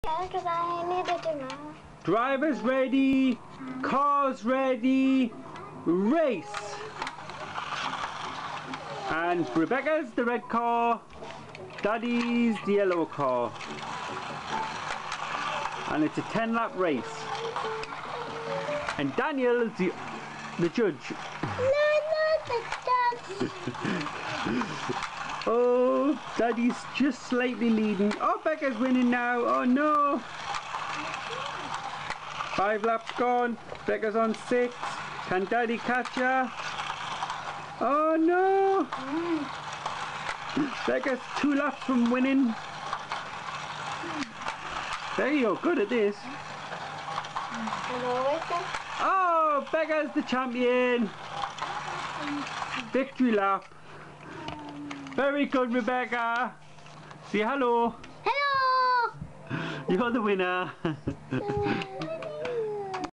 Yeah, because I needed to know. Drivers ready, cars ready, race! And Rebecca's the red car, Daddy's the yellow car. And it's a 10-lap race. And Daniel is the judge. No, not the judge. Oh, Daddy's just slightly leading. Oh, Becca's winning now. Oh no. 5 laps gone. Becca's on 6. Can Daddy catch her? Oh no. Becca's 2 laps from winning. There you go, good at this. Oh, Becca's the champion. Victory lap. Very good, Rebecca. Say hello. Hello. You're the winner.